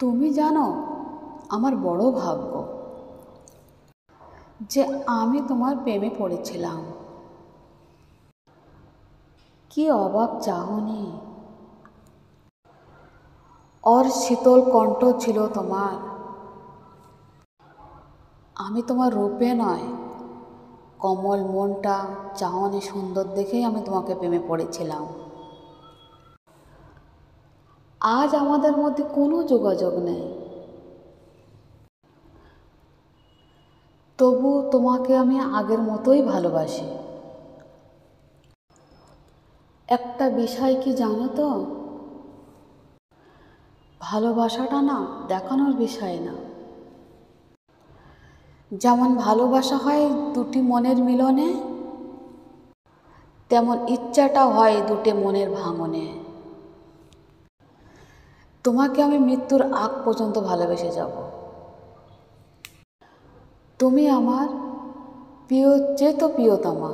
তুমি জানো, আমার বড় ভাগ্য যে আমি তোমার প্রেমে পড়েছিলাম। কি অবাক চাহনি, ওর শীতল কণ্ঠ ছিল তোমার। আমি তোমার রূপে নয়, কমল মনটা চাহনি সুন্দর দেখেই আমি তোমাকে প্রেমে পড়েছিলাম। আজ আমাদের মধ্যে কোনো যোগাযোগ নেই, তবু তোমাকে আমি আগের মতোই ভালোবাসি। একটা বিষয় কি জানো তো, ভালোবাসাটা না দেখানোর বিষয় না। যেমন ভালোবাসা হয় দুটি মনের মিলনে, তেমন ইচ্ছাটা হয় দুটি মনের ভাঙনে। তোমাকে আমি মৃত্যুর আগ পর্যন্ত ভালোবেসে যাব। তুমি আমার প্রিয় চেয়ে তো প্রিয়তমা।